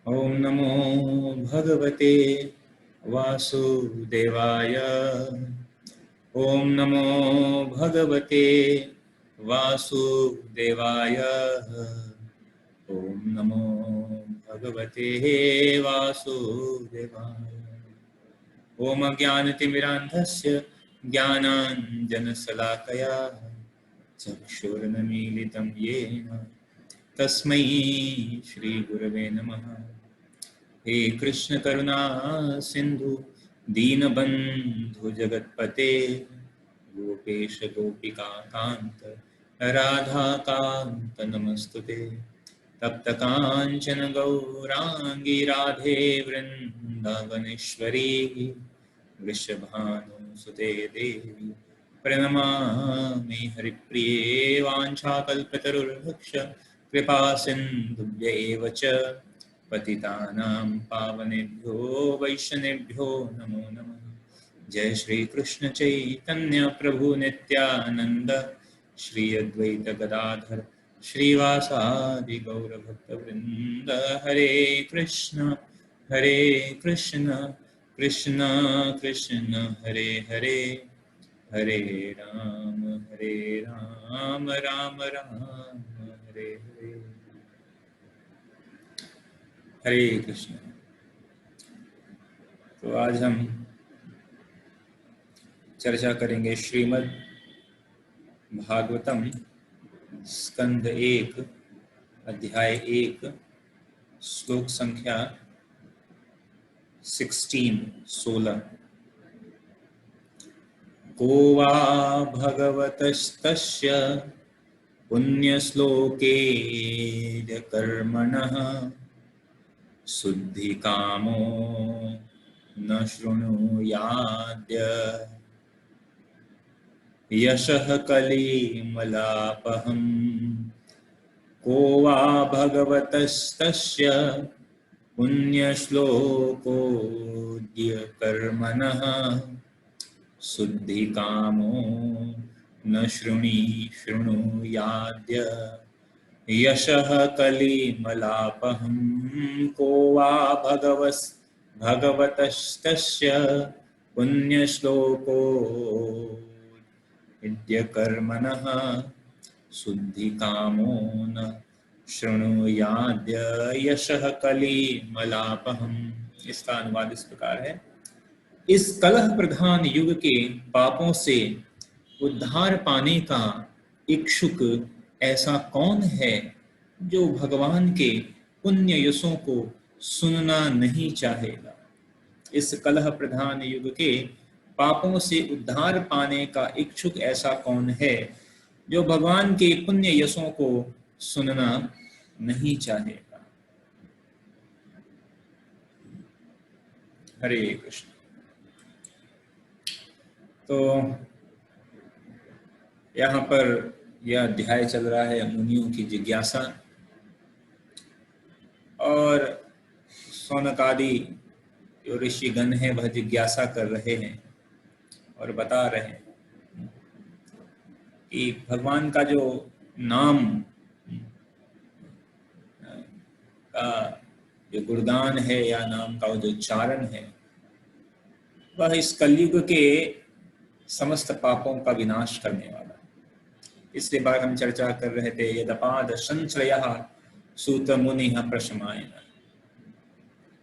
ओम नमो भगवते वासुदेवाय। ओम नमो भगवते वासुदेवाय। ओम नमो भगवते वासुदेवाय। ओम अज्ञानतिमिरान्धस्य ज्ञानाञ्जनशलाकया चक्षुर्न्मीलितं येन तस्मै श्रीगुरवे नमः। हे कृष्ण करुणा सिंधु दीनबंधु जगतपते गोपेश गोपिका कांत राधा कांत नमस्तुते। तप्त कांचन गौरांगी राधे वृंदावनेश्वरी वृषभानुसुते देवी प्रणमामि हरिप्रिये। वाञ्छाकल्पतरुर्भक्ष कृपा सिन्धुभ्य एव च पतितानां पावनेभ्यो वैष्णवेभ्यो नमो नमः। जय श्री कृष्ण चैतन्य प्रभु नित्यानंद श्री अद्वैत गदाधर श्रीवासादि गौर भक्तवृंद। हरे कृष्ण कृष्ण कृष्ण हरे हरे, हरे राम राम राम हरे हरे। हरे कृष्ण। तो आज हम चर्चा करेंगे श्रीमद् भागवतम स्कंद 1 अध्याय 1 श्लोक संख्या 16। को वा भगवतस्तस्य पुण्यश्लोके कर्मणः शुद्धिकामो न शृणुयाद्य यशः कलिमलापहम्। को वा भगवतस्तस्य पुण्यश्लोकोऽद्य कर्मणः शुद्धिकामो न शृणुयाद्य यशः कलिमलापहम्। को वा भगवतस्तस्य पुण्यश्लोकोऽद्य कर्मणः शुद्धिकामो न शृणुयाद्य यशः कलिमलापहम्। इसका अनुवाद इस प्रकार है। इस कलह प्रधान युग के पापों से उद्धार पाने का इच्छुक ऐसा कौन है जो भगवान के पुण्य यशों को सुनना नहीं चाहेगा। इस कलह प्रधान युग के पापों से उद्धार पाने का इच्छुक ऐसा कौन है जो भगवान के पुण्य यशों को सुनना नहीं चाहेगा। हरे कृष्ण। तो यहाँ पर यह अध्याय चल रहा है मुनियों की जिज्ञासा, और शौनक आदि जो ऋषिगण हैं वह जिज्ञासा कर रहे हैं और बता रहे हैं कि भगवान का जो नाम का जो गुणगान है या नाम का जो उच्चारण है वह इस कलयुग के समस्त पापों का विनाश करने वाला है। इसलिए बार हम चर्चा कर रहे थे यदपाद संश्रयः सूत मुनिः प्रशमायन।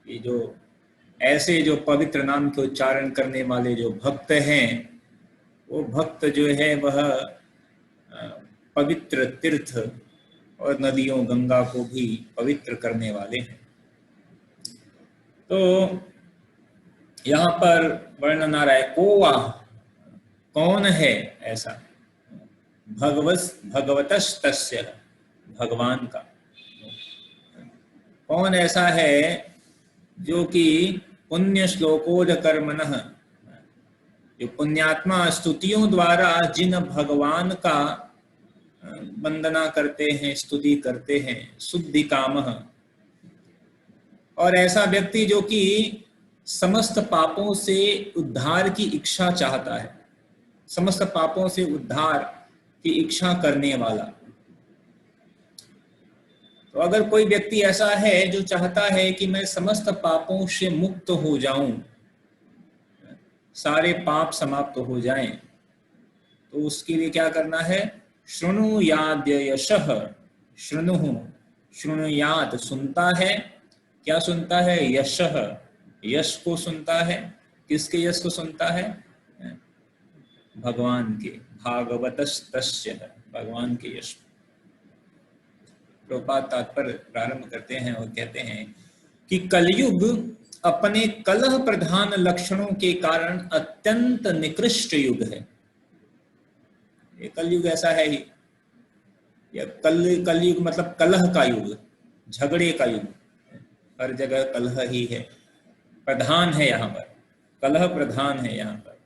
ये जो ऐसे जो पवित्र नाम के उच्चारण करने वाले जो भक्त हैं वो भक्त जो है वह पवित्र तीर्थ और नदियों गंगा को भी पवित्र करने वाले हैं। तो यहाँ पर वर्णन आ रहा है को वा, कौन है ऐसा, भगवतस्तस्य, भगवान का कौन ऐसा है जो कि पुण्य श्लोकोद कर्मणः, जो पुण्यात्मा स्तुतियों द्वारा जिन भगवान का वंदना करते हैं, स्तुति करते हैं, शुद्धि कामः, और ऐसा व्यक्ति जो कि समस्त पापों से उद्धार की इच्छा चाहता है, समस्त पापों से उद्धार की इच्छा करने वाला। तो अगर कोई व्यक्ति ऐसा है जो चाहता है कि मैं समस्त पापों से मुक्त हो जाऊं, सारे पाप समाप्त हो जाएं, तो उसके लिए क्या करना है? शृणुयाद्य यशः, शृणु, शृणुयात सुनता है। क्या सुनता है? यशः, यश को सुनता है। किसके यश को सुनता है? भगवान के, भागवतस्तस्य, भगवान के यश। प्रभुपाद तात्पर्य प्रारंभ करते हैं और कहते हैं कि कलयुग अपने कलह प्रधान लक्षणों के कारण अत्यंत निकृष्ट युग है। ये कलयुग ऐसा है ही। यह कलयुग मतलब कलह का युग, झगड़े का युग। हर जगह कलह ही है, प्रधान है, यहाँ पर कलह प्रधान है। यहाँ पर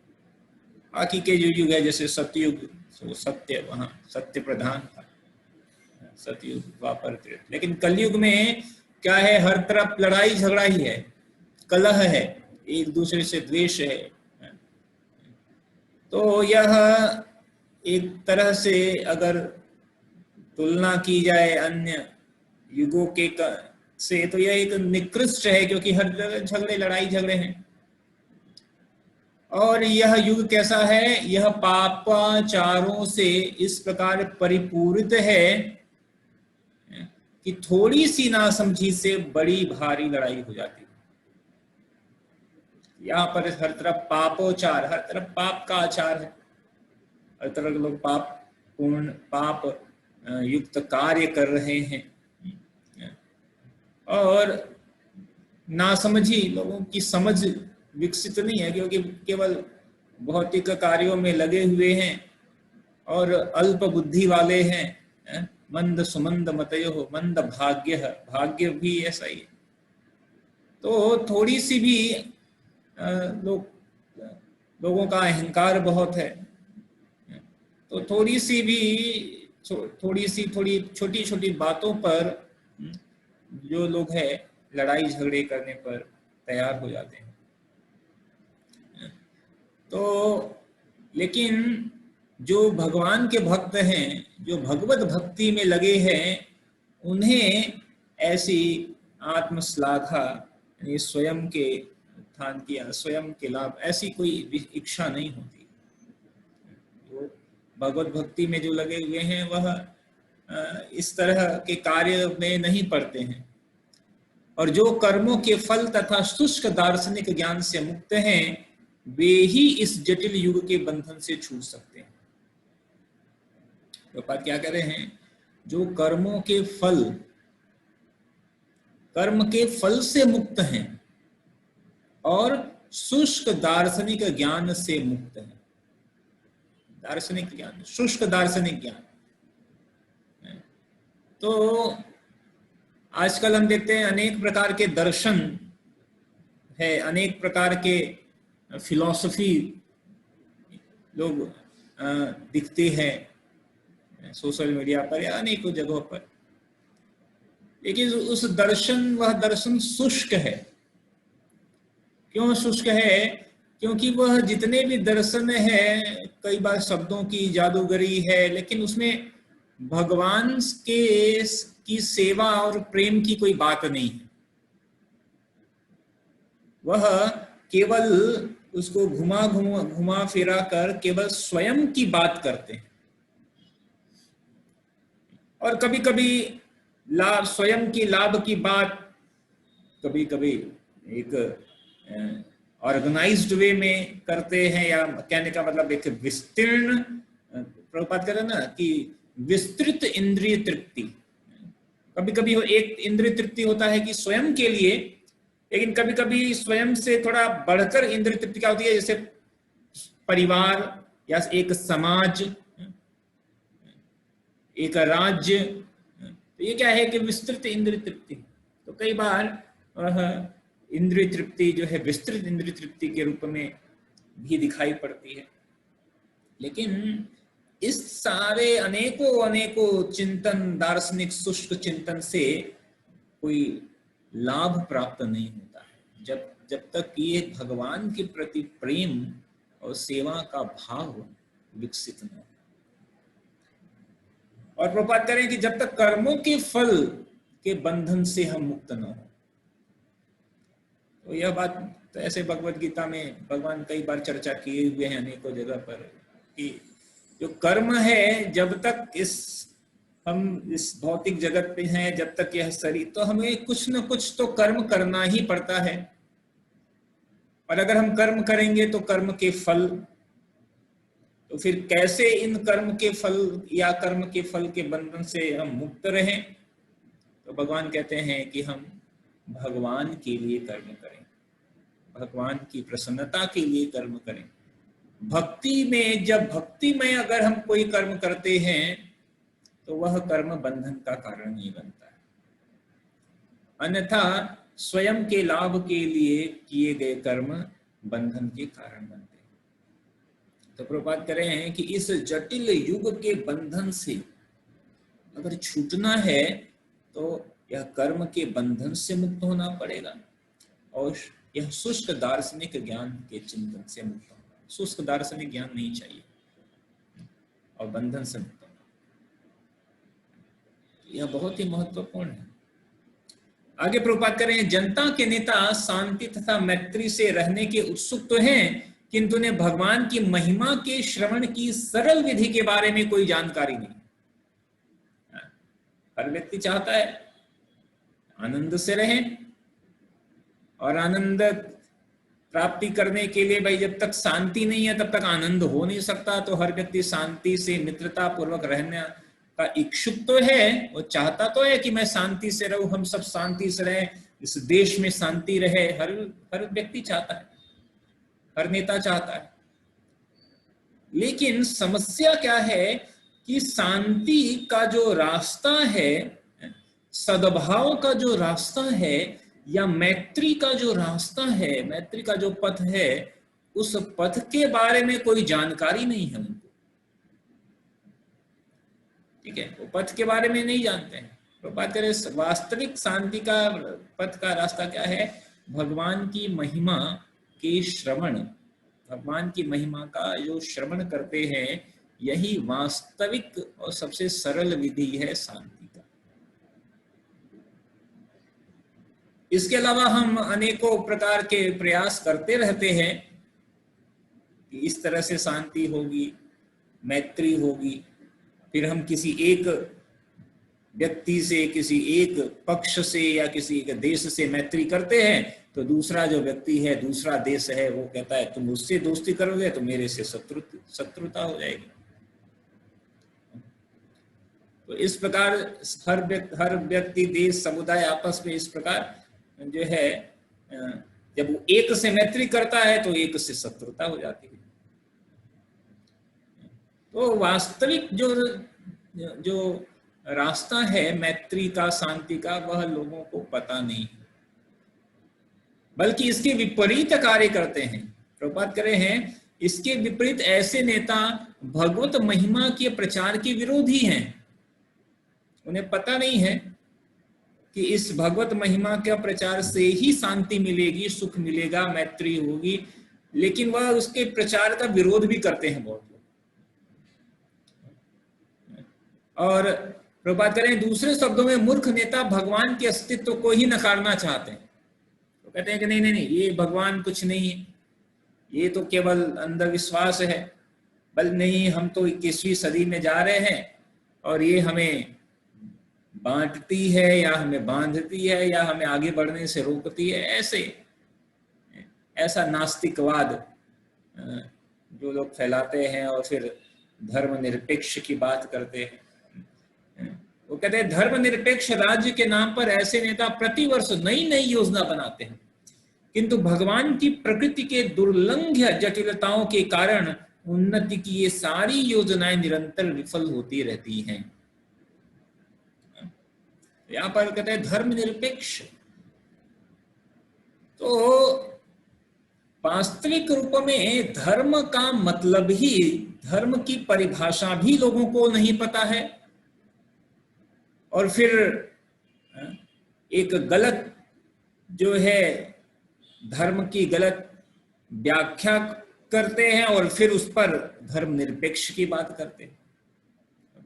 बाकी के जो युग है जैसे सतयुग, तो सत्य, वहाँ सत्य प्रधान था, सतयुग, द्वापर, त्रेता। लेकिन कलयुग में क्या है? हर तरफ लड़ाई झगड़ा ही है, कलह है, एक दूसरे से द्वेष है। तो यह एक तरह से अगर तुलना की जाए अन्य युगों के से, तो यह एक निकृष्ट है, क्योंकि हर जगह झगड़े, लड़ाई झगड़े हैं। और यह युग कैसा है? यह पापाचारों से इस प्रकार परिपूरित है कि थोड़ी सी नासमझी से बड़ी भारी लड़ाई हो जाती है। यहाँ पर हर तरफ पापोचार, हर तरफ पाप का आचार है, हर तरफ लोग पाप पूर्ण, पाप युक्त कार्य कर रहे हैं। और नासमझी, लोगों की समझ विकसित नहीं है, क्योंकि केवल भौतिक कार्यों में लगे हुए हैं और अल्प बुद्धि वाले हैं। मंद सुमंद मतयो मंद भाग्य, भाग्य भी ऐसा ही है। तो थोड़ी सी भी लोगों का अहंकार बहुत है, तो थोड़ी छोटी छोटी बातों पर जो लोग हैं लड़ाई झगड़े करने पर तैयार हो जाते हैं। तो लेकिन जो भगवान के भक्त हैं, जो भगवत भक्ति में लगे हैं, उन्हें ऐसी आत्मश्लाघा, यानी स्वयं के उत्थान की, स्वयं के लाभ, ऐसी कोई इच्छा नहीं होती। तो भगवत भक्ति में जो लगे हुए हैं वह इस तरह के कार्य में नहीं पड़ते हैं। और जो कर्मों के फल तथा शुष्क दार्शनिक ज्ञान से मुक्त हैं, वे ही इस जटिल युग के बंधन से छूट सकते हैं। तो क्या कह रहे हैं? जो कर्मों के फल, कर्म के फल से मुक्त हैं और शुष्क दार्शनिक ज्ञान से मुक्त हैं। दार्शनिक ज्ञान, शुष्क दार्शनिक ज्ञान। तो आजकल हम देखते हैं अनेक प्रकार के दर्शन है, अनेक प्रकार के फिलॉसफी लोग दिखते हैं सोशल मीडिया पर या अनेकों जगहों पर, लेकिन उस दर्शन, वह दर्शन शुष्क है। क्यों शुष्क है? क्योंकि वह जितने भी दर्शन है, कई बार शब्दों की जादूगरी है, लेकिन उसमें भगवान की सेवा और प्रेम की कोई बात नहीं है। वह केवल उसको घुमा फिरा कर केवल स्वयं की बात करते हैं। और कभी कभी लाभ, स्वयं की लाभ की बात, कभी कभी एक ऑर्गेनाइज्ड वे में करते हैं, या कहने का मतलब एक विस्तीर्ण, प्रभुपाद कह रहे हैं ना कि विस्तृत इंद्रिय तृप्ति। कभी कभी एक इंद्रिय तृप्ति होता है कि स्वयं के लिए, लेकिन कभी कभी स्वयं से थोड़ा बढ़कर इंद्रिय तृप्ति क्या होती है, जैसे परिवार या एक समाज, एक राज्य। तो ये क्या है कि विस्तृत इंद्रिय तृप्ति। तो कई बार वह इंद्रिय तृप्ति जो है विस्तृत इंद्रिय तृप्ति के रूप में भी दिखाई पड़ती है। लेकिन इस सारे अनेकों चिंतन, दार्शनिक शुष्क चिंतन से कोई लाभ प्राप्त नहीं होता है, जब तक ये भगवान के प्रति प्रेम और सेवा का भाव विकसित न हो। और प्रभुपाद करें कि जब तक कर्मों के फल के बंधन से हम मुक्त न हो। तो यह बात तो ऐसे भगवत गीता में भगवान कई बार चर्चा किए हुए हैं अनेकों जगह पर कि जो कर्म है, जब तक हम इस भौतिक जगत में हैं, जब तक यह शरीर, तो हमें कुछ न कुछ तो कर्म करना ही पड़ता है। और अगर हम कर्म करेंगे तो कर्म के फल, तो फिर कैसे इन कर्म के फल या कर्म के फल के बंधन से हम मुक्त रहें? तो भगवान कहते हैं कि हम भगवान के लिए कर्म करें, भगवान की प्रसन्नता के लिए कर्म करें। भक्ति में, जब भक्ति में अगर हम कोई कर्म करते हैं तो वह कर्म बंधन का कारण नहीं बनता है, अन्यथा स्वयं के लाभ के लिए किए गए कर्म बंधन के कारण बनते हैं। तो प्रभुपाद कह रहे हैं कि इस जटिल युग के बंधन से अगर छूटना है तो यह कर्म के बंधन से मुक्त होना पड़ेगा और यह शुष्क दार्शनिक ज्ञान के चिंतन से मुक्त होना। शुष्क दार्शनिक ज्ञान नहीं चाहिए और बंधन से मुक्त होना, यह बहुत ही महत्वपूर्ण है। आगे प्रभुपाद कर रहे हैं, जनता के नेता शांति तथा मैत्री से रहने के उत्सुक तो हैं, किंतु उन्हें भगवान की महिमा के श्रवण की सरल विधि के बारे में कोई जानकारी नहीं। हर व्यक्ति चाहता है आनंद से रहें, और आनंद प्राप्ति करने के लिए भाई जब तक शांति नहीं है तब तक आनंद हो नहीं सकता। तो हर व्यक्ति शांति से मित्रता पूर्वक रहने का इच्छुक तो है, वो चाहता तो है कि मैं शांति से रहूं, हम सब शांति से रहें, इस देश में शांति रहे, हर व्यक्ति चाहता है, हर नेता चाहता है। लेकिन समस्या क्या है कि शांति का जो रास्ता है, सद्भाव का जो रास्ता है, या मैत्री का जो रास्ता है, मैत्री का जो पथ है, उस पथ के बारे में कोई जानकारी नहीं है उनको। ठीक है, वो पथ के बारे में नहीं जानते हैं। तो बात करें वास्तविक शांति का पथ का रास्ता क्या है? भगवान की महिमा के श्रवण, भगवान की महिमा का जो श्रवण करते हैं, यही वास्तविक और सबसे सरल विधि है शांति का। इसके अलावा हम अनेकों प्रकार के प्रयास करते रहते हैं कि इस तरह से शांति होगी, मैत्री होगी, फिर हम किसी एक व्यक्ति से, किसी एक पक्ष से या किसी एक देश से मैत्री करते हैं तो दूसरा जो व्यक्ति है, दूसरा देश है, वो कहता है तुम उससे दोस्ती करोगे तो मेरे से शत्रुता हो जाएगी। तो इस प्रकार हर व्यक्ति, देश, समुदाय आपस में इस प्रकार जो है, जब वो एक से मैत्री करता है तो एक से शत्रुता हो जाती है। तो वास्तविक जो रास्ता है मैत्री का, शांति का, वह लोगों को पता नहीं है, बल्कि इसके विपरीत कार्य करते हैं। प्रभुपाद कह रहे हैं, इसके विपरीत ऐसे नेता भगवत महिमा के प्रचार के विरोधी हैं। उन्हें पता नहीं है कि इस भगवत महिमा के प्रचार से ही शांति मिलेगी, सुख मिलेगा, मैत्री होगी, लेकिन वह उसके प्रचार का विरोध भी करते हैं बहुत लोग। और प्रभुपाद करें, दूसरे शब्दों में मूर्ख नेता भगवान के अस्तित्व को ही नकारना चाहते हैं। तो कहते हैं कि नहीं नहीं नहीं, ये भगवान कुछ नहीं है, ये तो केवल अंधविश्वास है, बल नहीं, हम तो 21वीं सदी में जा रहे हैं और ये हमें बांटती है या हमें बांधती है या हमें आगे बढ़ने से रोकती है। ऐसा नास्तिकवाद जो लोग फैलाते हैं और फिर धर्मनिरपेक्ष की बात करते हैं। वो कहते हैं धर्मनिरपेक्ष राज्य के नाम पर ऐसे नेता प्रतिवर्ष नई नई योजना बनाते हैं, किंतु भगवान की प्रकृति के दुर्लंघ्य जटिलताओं के कारण उन्नति की ये सारी योजनाएं निरंतर विफल होती रहती हैं। यहां पर कहते हैं धर्मनिरपेक्ष, तो वास्तविक रूप में धर्म का मतलब ही, धर्म की परिभाषा भी लोगों को नहीं पता है, और फिर एक गलत जो है धर्म की गलत व्याख्या करते हैं और फिर उस पर धर्मनिरपेक्ष की बात करते हैं।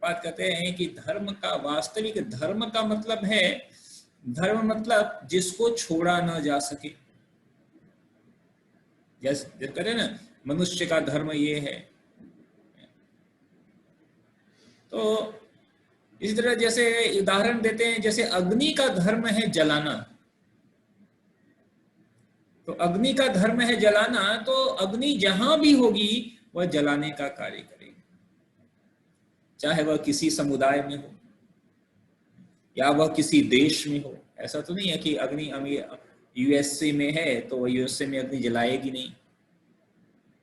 बात कहते हैं कि धर्म का, वास्तविक धर्म का मतलब है धर्म मतलब जिसको छोड़ा ना जा सके। जैसे कहते हैं ना, मनुष्य का धर्म ये है। तो इस तरह जैसे उदाहरण देते हैं, जैसे अग्नि का धर्म है जलाना। तो अग्नि का धर्म है जलाना, तो अग्नि जहां भी होगी वह जलाने का कार्य करेगी, चाहे वह किसी समुदाय में हो या वह किसी देश में हो। ऐसा तो नहीं है कि अग्नि यूएसए में है तो यूएसए में अग्नि जलाएगी नहीं,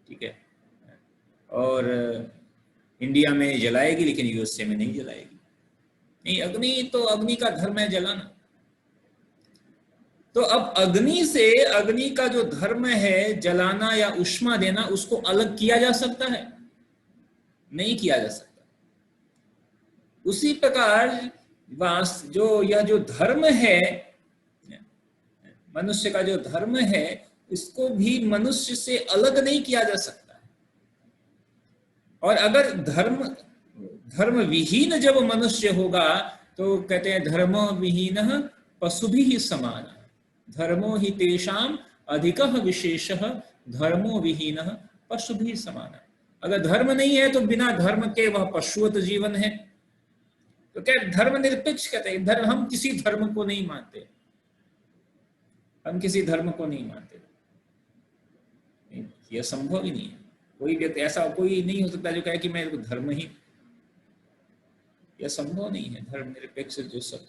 ठीक है, और इंडिया में जलाएगी लेकिन यूएसए में नहीं जलाएगी। नहीं, अग्नि तो अग्नि का धर्म है जलाना। तो अब अग्नि का जो धर्म है जलाना या उष्मा देना, उसको अलग किया जा सकता है? नहीं किया जा सकता। उसी प्रकार यह जो धर्म है, मनुष्य का जो धर्म है, इसको भी मनुष्य से अलग नहीं किया जा सकता। और अगर धर्म विहीन जब मनुष्य होगा तो कहते हैं धर्मो विहीनः पशुभिः समानः, धर्मो हि तेषाम अधिकः विशेषः, धर्मो विहीनः पशुभिः समानः। अगर धर्म नहीं है तो बिना धर्म के वह पशुवत जीवन है। तो क्या धर्मनिरपेक्ष कहते हैं, धर्म, हम किसी धर्म को नहीं मानते, हम किसी धर्म को नहीं मानते। यह संभव ही नहीं है। कोई व्यक्ति ऐसा कोई नहीं हो सकता जो कहे कि मैं धर्म ही, यह संभव नहीं है। धर्मनिरपेक्ष जो सब,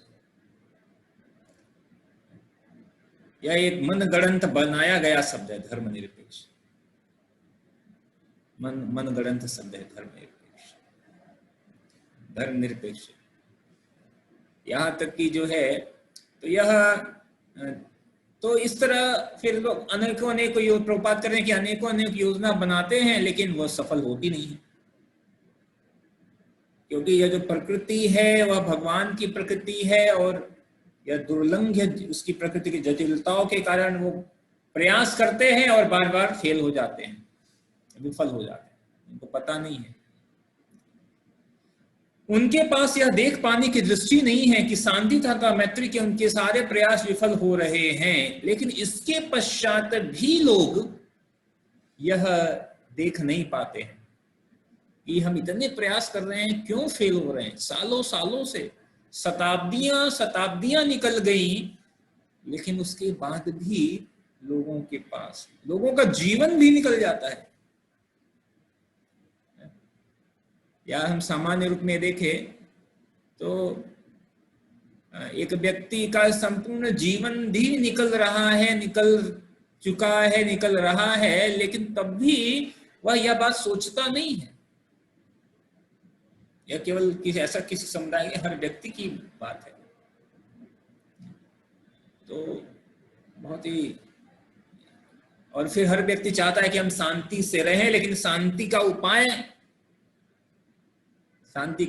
यह एक मनगढ़ंत बनाया गया शब्द है धर्मनिरपेक्ष, मनगढ़ंत शब्द है धर्मनिरपेक्ष। धर्मनिरपेक्ष यहाँ तक कि जो है, तो यह तो इस तरह फिर लोग अनेकों प्रभुपाद कर रहे हैं कि अनेक योजना बनाते हैं लेकिन वह सफल होती नहीं है, क्योंकि यह जो प्रकृति है वह भगवान की प्रकृति है और यह दुर्लंघ उसकी प्रकृति की जटिलताओं के कारण वो प्रयास करते हैं और बार बार फेल हो जाते हैं, विफल हो जाते हैं, उनको पता नहीं है। उनके पास यह देख पाने की दृष्टि नहीं है कि शांति तथा मैत्री के उनके सारे प्रयास विफल हो रहे हैं, लेकिन इसके पश्चात भी लोग यह देख नहीं पाते हैं कि हम इतने प्रयास कर रहे हैं, क्यों फेल हो रहे हैं। सालों सालों से, शताब्दियां निकल गई, लेकिन उसके बाद भी लोगों का जीवन भी निकल जाता है। या हम सामान्य रूप में देखें तो एक व्यक्ति का संपूर्ण जीवन भी निकल रहा है, लेकिन तब भी वह यह बात सोचता नहीं है। यह केवल किसी समुदाय के हर व्यक्ति की बात है। तो बहुत ही, और फिर हर व्यक्ति चाहता है कि हम शांति से रहें, लेकिन शांति का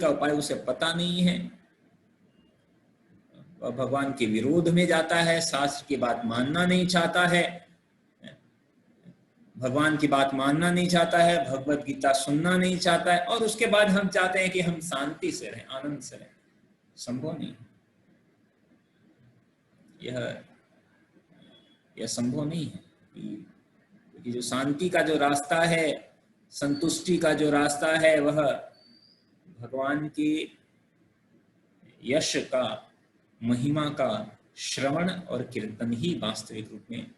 उपाय उसे पता नहीं है। वह भगवान के विरोध में जाता है, शास्त्र की बात मानना नहीं चाहता है, भगवान की बात मानना नहीं चाहता है, भगवत गीता सुनना नहीं चाहता है, और उसके बाद हम चाहते हैं कि हम शांति से रहें, आनंद से रहें। संभव नहीं, यह संभव नहीं है। कि जो शांति का जो रास्ता है, संतुष्टि का जो रास्ता है, वह भगवान के यश का, महिमा का श्रवण और कीर्तन ही वास्तविक रूप में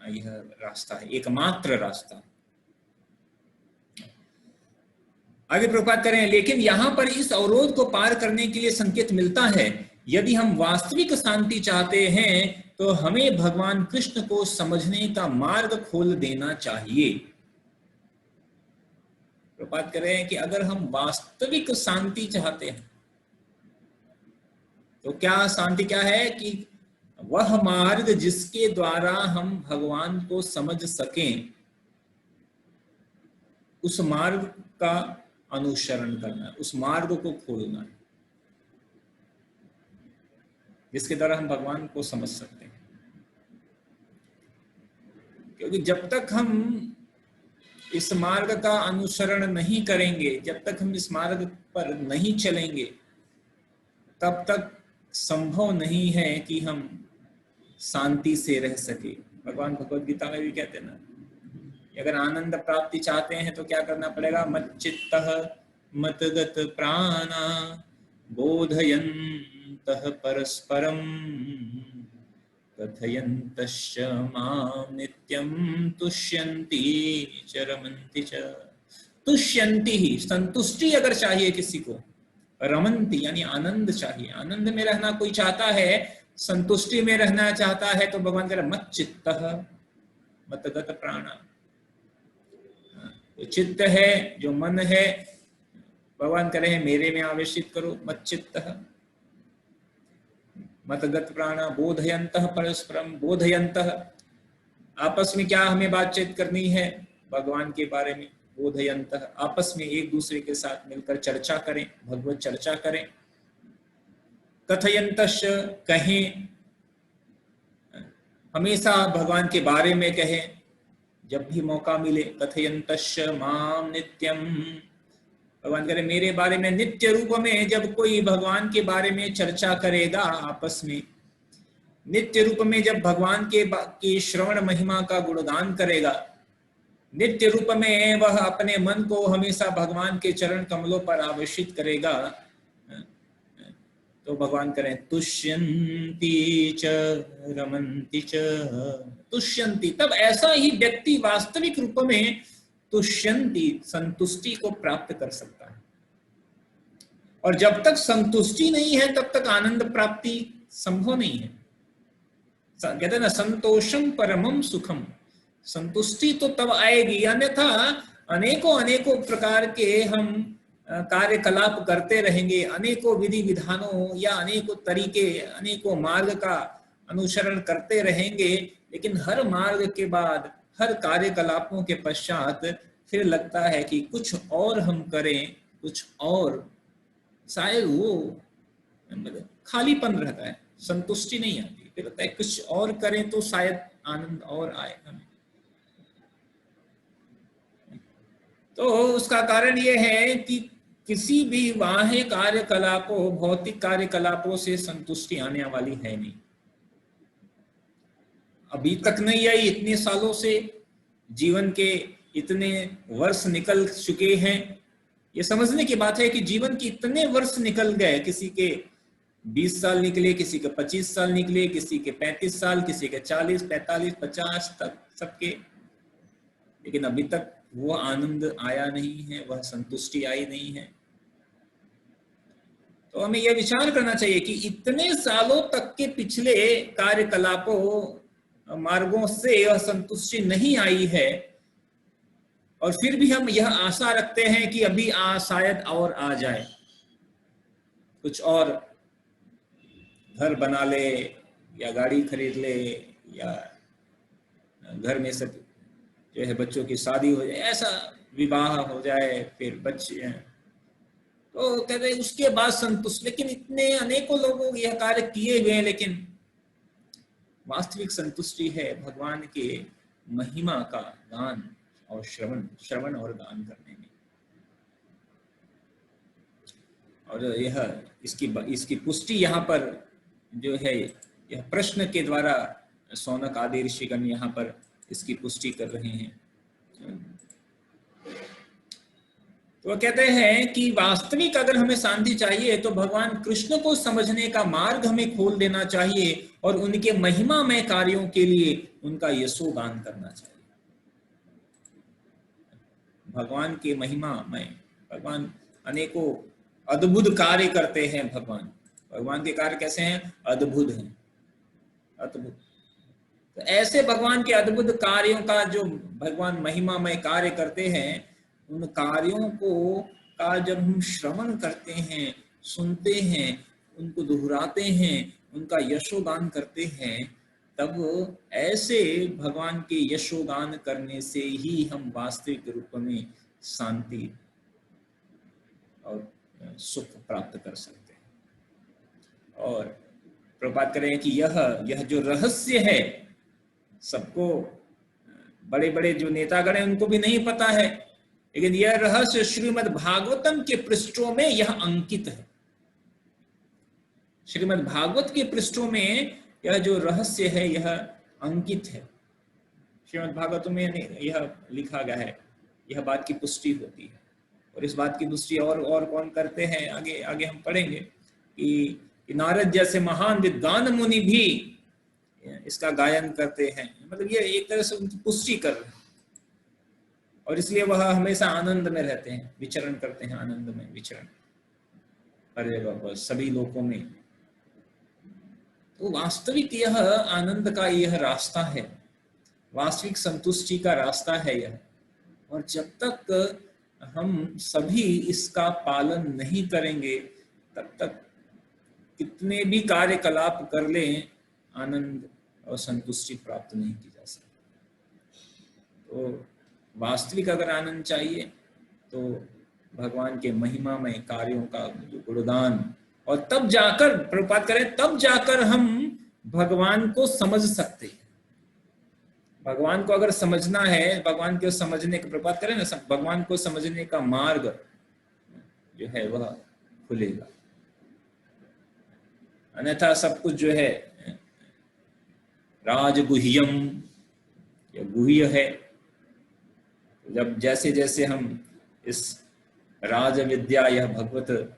यह रास्ता है, एकमात्र रास्ता। आगे प्रभुपाद करें, लेकिन यहां पर इस अवरोध को पार करने के लिए संकेत मिलता है। यदि हम वास्तविक शांति चाहते हैं तो हमें भगवान कृष्ण को समझने का मार्ग खोल देना चाहिए। प्रभुपाद कह रहे हैं कि अगर हम वास्तविक शांति चाहते हैं तो शांति क्या है कि वह मार्ग जिसके द्वारा हम भगवान को समझ सकें, उस मार्ग का अनुसरण करना, उस मार्ग को खोलना है जिसके द्वारा हम भगवान को समझ सकते हैं। क्योंकि जब तक हम इस मार्ग का अनुसरण नहीं करेंगे, जब तक हम इस मार्ग पर नहीं चलेंगे, तब तक संभव नहीं है कि हम शांति से रह सके। भगवान भगवद गीता में भी कहते हैं ना, अगर आनंद प्राप्ति चाहते हैं तो क्या करना पड़ेगा? मच्चित्तः मतगत प्राणा बोधयन्तः परस्परम कथयन्तश्च मां नित्यं तुष्यन्ति च रमन्ति च। तुष्यन्ति ही संतुष्टि अगर चाहिए किसी को, रमन्ति यानी आनंद चाहिए, आनंद में रहना कोई चाहता है, संतुष्टि में रहना चाहता है, तो भगवान कह रहे मच्चित्तः मतगत प्राणा। जो चित्त है, जो मन है, भगवान कह रहे हैं मेरे में आवेशित करो। मच्चित्तः मतगत प्राणा बोधयन्तः परस्परम। बोधयन्तः आपस में क्या हमें बातचीत करनी है? भगवान के बारे में। बोधयन्तः आपस में एक दूसरे के साथ मिलकर चर्चा करें, भगवत चर्चा करें। कथयन्तश्च कहें, हमेशा भगवान के बारे में कहें जब भी मौका मिले। कथयन्तश्च मां नित्यम, भगवान करे मेरे बारे में नित्य रूप में जब कोई भगवान के बारे में चर्चा करेगा आपस में, नित्य रूप में जब भगवान के श्रवण महिमा का गुणगान करेगा, नित्य रूप में वह अपने मन को हमेशा भगवान के चरण कमलों पर आवेशित करेगा, तो भगवान करें तुष्यन्ति च रमन्ति च। तुष्यन्ति, तब ऐसा ही व्यक्ति वास्तविक रूप में तुष्यन्ति संतुष्टि को प्राप्त कर सकता है। और जब तक संतुष्टि नहीं है तब तक आनंद प्राप्ति संभव नहीं है। कहते हैं ना, संतोषम परमम सुखम। संतुष्टि तो तब आएगी, अन्यथा अनेकों अनेकों प्रकार के हम कार्यकलाप करते रहेंगे, अनेकों विधि विधानों या अनेकों तरीके, अनेकों मार्ग का अनुसरण करते रहेंगे, लेकिन हर मार्ग के बाद, हर कार्यकलापों के पश्चात फिर लगता है कि कुछ और हम करें, कुछ और, शायद वो खालीपन रहता है, संतुष्टि नहीं आती। फिर लगता है कुछ और करें तो शायद आनंद और आए हमें। तो उसका कारण ये है कि किसी भी बाह्य कार्यकलापों, भौतिक कार्यकलापों से संतुष्टि आने वाली है नहीं, अभी तक नहीं आई। इतने सालों से, जीवन के इतने वर्ष निकल चुके हैं। ये समझने की बात है कि जीवन के इतने वर्ष निकल गए, किसी के 20 साल निकले, किसी के 25 साल निकले, किसी के 35 साल, किसी के 40, 45, 50 तक सबके, लेकिन अभी तक वो आनंद आया नहीं है, वह संतुष्टि आई नहीं है। तो हमें यह विचार करना चाहिए कि इतने सालों तक के पिछले कार्यकलापों, मार्गों से यह संतुष्टि नहीं आई है, और फिर भी हम यह आशा रखते हैं कि अभी शायद और आ जाए, कुछ और घर बना ले, या गाड़ी खरीद ले, या घर में सब जो है बच्चों की शादी हो जाए, ऐसा विवाह हो जाए, फिर बच्चे, तो कहते हैं उसके बाद संतुष्ट। लेकिन इतने अनेकों लोगों यह कार्य किए हुए हैं, लेकिन वास्तविक संतुष्टि है भगवान के महिमा का गान और श्रवण और गान करने में। और यह इसकी पुष्टि यहाँ पर जो है, यह प्रश्न के द्वारा सौनक आदि ऋषिगण यहाँ पर इसकी पुष्टि कर रहे हैं। तो कहते हैं कि वास्तविक अगर हमें शांति चाहिए तो भगवान कृष्ण को समझने का मार्ग हमें खोल देना चाहिए, और उनके महिमामय कार्यों के लिए उनका यशोगान करना चाहिए। भगवान के महिमामय, भगवान अनेकों अद्भुत कार्य करते हैं। भगवान के कार्य कैसे हैं? अद्भुत हैं, अद्भुत। तो ऐसे भगवान के अद्भुत कार्यों का जो भगवान महिमामय कार्य करते हैं, उन कार्यों का जब हम श्रवण करते हैं, सुनते हैं, उनको दोहराते हैं, उनका यशोगान करते हैं, तब ऐसे भगवान के यशोगान करने से ही हम वास्तविक रूप में शांति और सुख प्राप्त कर सकते हैं। और प्रभुपाद करें कि यह जो रहस्य है, सबको, बड़े बड़े जो नेतागण हैं उनको भी नहीं पता है, लेकिन यह रहस्य श्रीमद् भागवतम के पृष्ठों में यह अंकित है। श्रीमद् भागवत के पृष्ठों में यह जो रहस्य है यह अंकित है। श्रीमद् भागवत में यह लिखा गया है, यह बात की पुष्टि होती है। और इस बात की पुष्टि और कौन करते हैं, आगे आगे हम पढ़ेंगे कि नारद जैसे महान विद्वान मुनि भी इसका गायन करते हैं। मतलब ये एक तरह से उनकी पुष्टि कर रहे हैं, और इसलिए वह हमेशा आनंद में रहते हैं, विचरण करते हैं, आनंद में विचरण हर जगह पर, सभी लोकों में। तो वास्तविक यह आनंद का यह रास्ता है, वास्तविक संतुष्टि का रास्ता है यह। और जब तक हम सभी इसका पालन नहीं करेंगे तब तक कितने भी कार्यकलाप कर लें, आनंद और संतुष्टि प्राप्त नहीं की जा सकती। तो वास्तविक अगर आनंद चाहिए तो भगवान के महिमामय कार्यों का जो गुणगान, और तब जाकर प्रभुपाद करें, तब जाकर हम भगवान को समझ सकते हैं। भगवान को अगर समझना है, भगवान को समझने का, प्रभुपाद करें ना, भगवान को समझने का मार्ग जो है वह खुलेगा। अन्यथा सब कुछ जो है राजगुह्यम या गुह्य है। जब जैसे जैसे हम इस राज विद्या या भगवत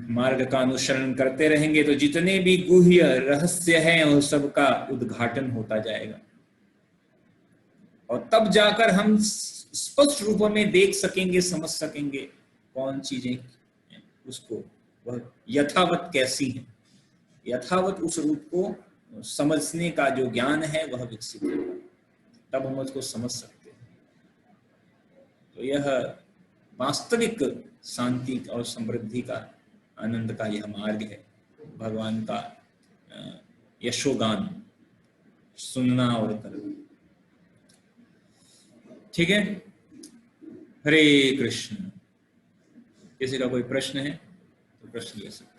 मार्ग का अनुसरण करते रहेंगे तो जितने भी गुह्य रहस्य हैं उन सबका उद्घाटन होता जाएगा, और तब जाकर हम स्पष्ट रूप में देख सकेंगे, समझ सकेंगे कौन चीजें उसको वह यथावत कैसी है। यथावत उस रूप को समझने का जो ज्ञान है वह विकसित है, तब हम उसको समझ सकते हैं। तो यह वास्तविक शांति और समृद्धि का, आनंद का यह मार्ग है, भगवान का यशोगान सुनना और करना। ठीक है, हरे कृष्ण। किसी का कोई प्रश्न है तो प्रश्न ले सकते।